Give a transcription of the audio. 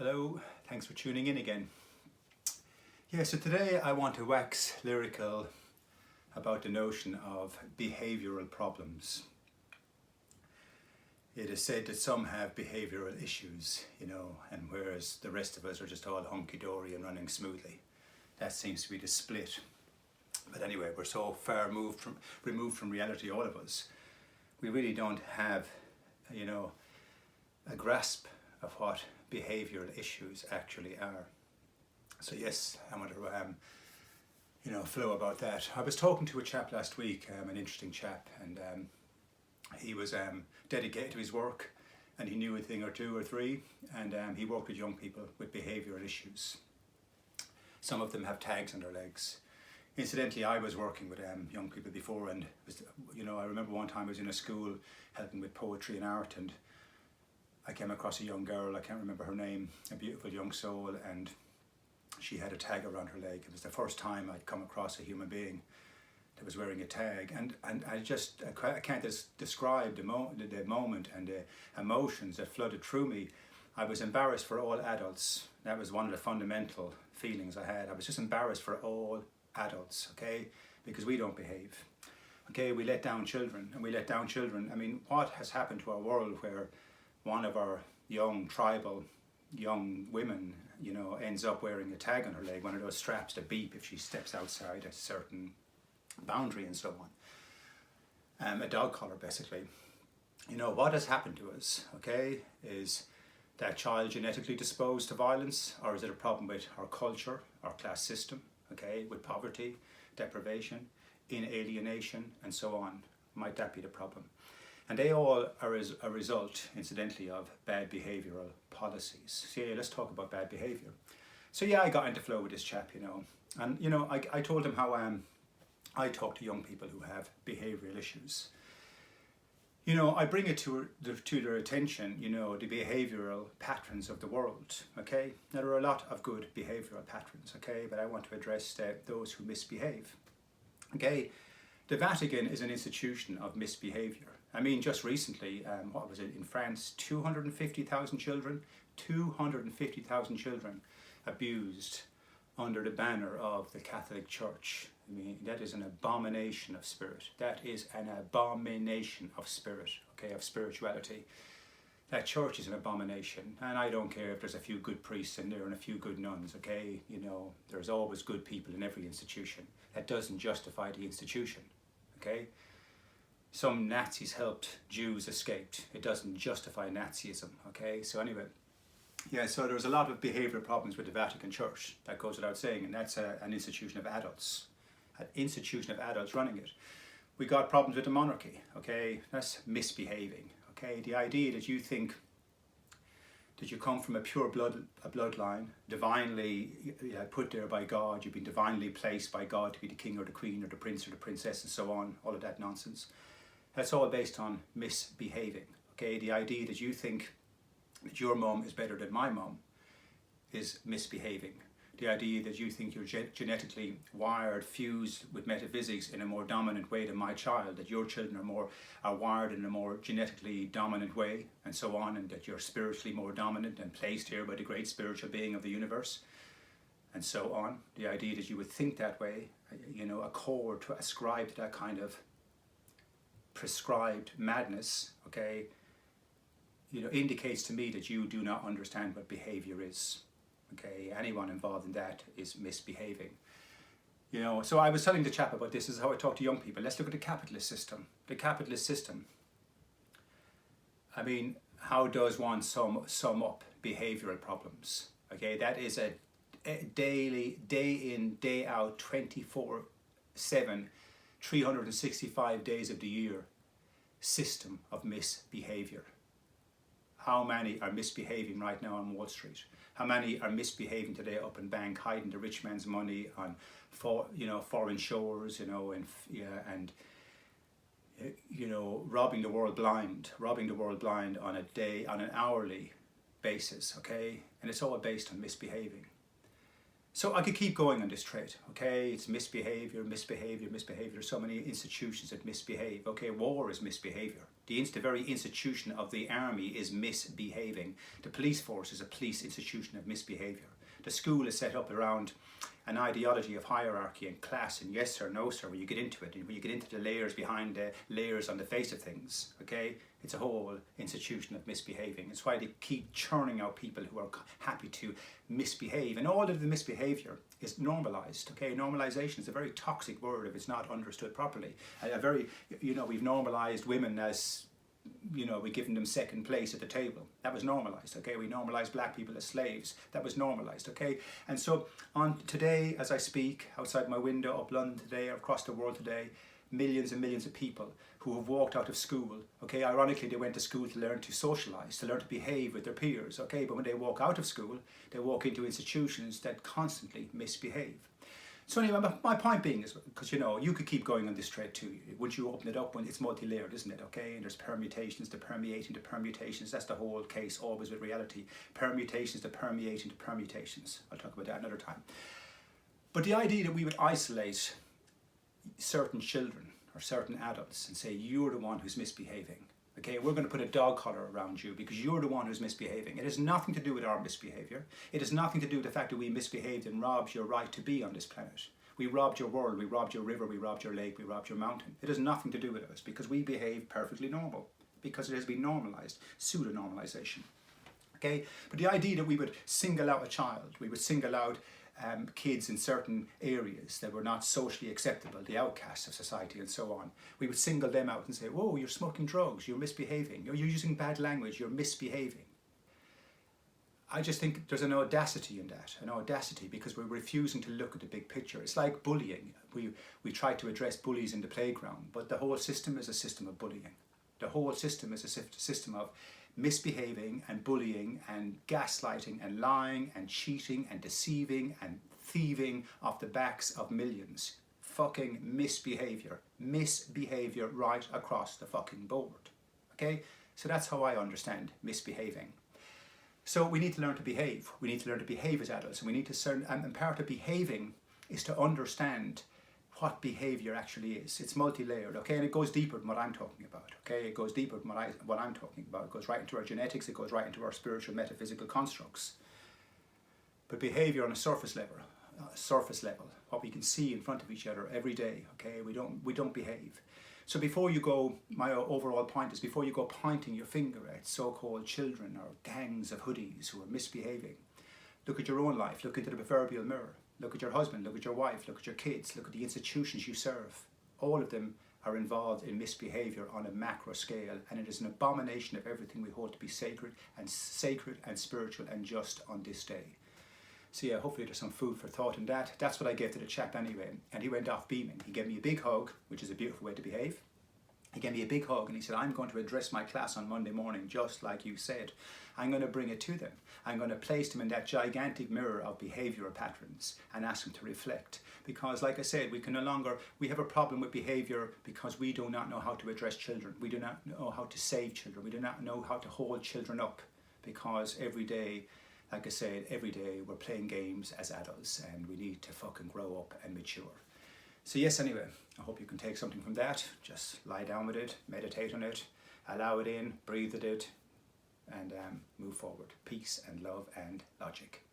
Hello, thanks for tuning in again. Yeah, so today I want to wax lyrical about the notion of behavioural problems. It is said that some have behavioural issues, and whereas the rest of us are just all hunky-dory and running smoothly. That seems to be the split. But anyway, we're so far removed from reality, all of us. We really don't have, a grasp of what behavioural issues actually are. So yes, I want to flow about that. I was talking to a chap last week, an interesting chap, and he was dedicated to his work, and he knew a thing or two or three, and he worked with young people with behavioural issues. Some of them have tags on their legs. Incidentally, I was working with young people before, and I remember one time I was in a school helping with poetry and art, and I came across a young girl, I can't remember her name, a beautiful young soul, and she had a tag around her leg. It was the first time I'd come across a human being that was wearing a tag, and I can't describe the moment and the emotions that flooded through me. I was embarrassed for all adults. That was one of the fundamental feelings I had. I was just embarrassed for all adults, okay, because we don't behave. Okay, we let down children, and we let down children. I mean, what has happened to our world where one of our young tribal young women, ends up wearing a tag on her leg, one of those straps that beep if she steps outside a certain boundary and so on. A dog collar, basically. What has happened to us, okay, is that child genetically disposed to violence, or is it a problem with our culture, our class system, okay, with poverty, deprivation, alienation, and so on? Might that be the problem? And they all are as a result, incidentally, of bad behavioural policies. So yeah, let's talk about bad behaviour. So yeah, I got into flow with this chap, and I told him how I talk to young people who have behavioural issues. I bring it to their attention, the behavioural patterns of the world, okay? Now, there are a lot of good behavioural patterns, okay, but I want to address those who misbehave, okay? The Vatican is an institution of misbehaviour. I mean, just recently, what was it, in France, 250,000 children abused under the banner of the Catholic Church. I mean, that is an abomination of spirit. That is an abomination of spirit, okay, of spirituality. That church is an abomination, and I don't care if there's a few good priests in there and a few good nuns, okay? There's always good people in every institution. That doesn't justify the institution, okay? Some Nazis helped Jews escape. It doesn't justify Nazism, okay? So anyway, yeah, so there's a lot of behavioural problems with the Vatican Church. That goes without saying, and that's an institution of adults. An institution of adults running it. We got problems with the monarchy, okay? That's misbehaving, okay? The idea that you think that you come from a pure bloodline, divinely put there by God, you've been divinely placed by God to be the king or the queen or the prince or the princess and so on, all of that nonsense. That's all based on misbehaving, okay? The idea that you think that your mum is better than my mum is misbehaving. The idea that you think you're genetically wired, fused with metaphysics in a more dominant way than my child, that your children are wired in a more genetically dominant way, and so on, and that you're spiritually more dominant and placed here by the great spiritual being of the universe, and so on. The idea that you would think that way, to ascribe to that kind of prescribed madness, okay, indicates to me that you do not understand what behaviour is. Okay, anyone involved in that is misbehaving. So I was telling the chap about this is how I talk to young people. Let's look at the capitalist system. The capitalist system. I mean, how does one sum up behavioural problems? Okay, that is a daily, day in, day out, 24/7, 365 days of the year system of misbehaviour. How many are misbehaving right now on Wall Street? How many are misbehaving today up in bank, hiding the rich man's money on foreign shores, and robbing the world blind on an hourly basis, okay? And it's all based on misbehaving. So I could keep going on this trait, okay? It's misbehavior, misbehavior, misbehavior. There's so many institutions that misbehave. Okay, war is misbehavior. The very institution of the army is misbehaving. The police force is a police institution of misbehavior. The school is set up around an ideology of hierarchy and class and yes sir, no sir, when you get into it, and when you get into the layers behind the layers on the face of things, okay? It's a whole institution of misbehaving. It's why they keep churning out people who are happy to misbehave. And all of the misbehavior is normalized, okay? Normalization is a very toxic word if it's not understood properly. We've normalized women as, we given them second place at the table. That was normalized, okay? We normalized black people as slaves. That was normalized, okay? And so on today, as I speak, outside my window, up London today, or across the world today, millions and millions of people who have walked out of school, okay? Ironically, they went to school to learn to socialize, to learn to behave with their peers, okay? But when they walk out of school, they walk into institutions that constantly misbehave. So anyway, my point being is, because you could keep going on this trait too. Once you open it up, when it's multi-layered, isn't it? Okay, and there's permutations, the permeating, the permutations. That's the whole case always with reality. Permutations, the permeating, the permutations. I'll talk about that another time. But the idea that we would isolate certain children or certain adults and say you're the one who's misbehaving. Okay, we're going to put a dog collar around you because you're the one who's misbehaving. It has nothing to do with our misbehavior. It has nothing to do with the fact that we misbehaved and robbed your right to be on this planet. We robbed your world, we robbed your river, we robbed your lake, we robbed your mountain. It has nothing to do with us because we behave perfectly normal, because it has been normalized, pseudo-normalization. Okay, but the idea that we would single out a child, we would single out kids in certain areas that were not socially acceptable, the outcasts of society and so on. We would single them out and say, whoa, you're smoking drugs, you're misbehaving, you're using bad language, you're misbehaving. I just think there's an audacity in that, because we're refusing to look at the big picture. It's like bullying. We try to address bullies in the playground, but the whole system is a system of bullying. The whole system is a system of misbehaving and bullying and gaslighting and lying and cheating and deceiving and thieving off the backs of millions. Fucking misbehavior right across the fucking board. Okay, so that's how I understand misbehaving. So we need to learn to behave. We need to learn to behave as adults, and we need to and part of behaving is to understand what behavior actually is. It's multi-layered, okay, and it goes deeper than what I'm talking about, okay? It goes deeper than what I'm talking about. It goes right into our genetics, it goes right into our spiritual metaphysical constructs. But behavior on a surface level, what we can see in front of each other every day, okay? We don't behave. So before you go, my overall point is, before you go pointing your finger at so-called children or gangs of hoodies who are misbehaving, look at your own life, look into the proverbial mirror. Look at your husband, look at your wife, look at your kids, look at the institutions you serve. All of them are involved in misbehavior on a macro scale, and it is an abomination of everything we hold to be sacred and spiritual and just on this day. So yeah, hopefully there's some food for thought in that. That's what I gave to the chap anyway, and he went off beaming. He gave me a big hug, which is a beautiful way to behave. He gave me a big hug and he said, I'm going to address my class on Monday morning just like you said. I'm going to bring it to them. I'm going to place them in that gigantic mirror of behavioural patterns and ask them to reflect. Because like I said, we have a problem with behaviour because we do not know how to address children. We do not know how to save children. We do not know how to hold children up, because every day, like I said, every day we're playing games as adults and we need to fucking grow up and mature. So yes, anyway, I hope you can take something from that. Just lie down with it, meditate on it, allow it in, breathe at it, and move forward. Peace and love and logic.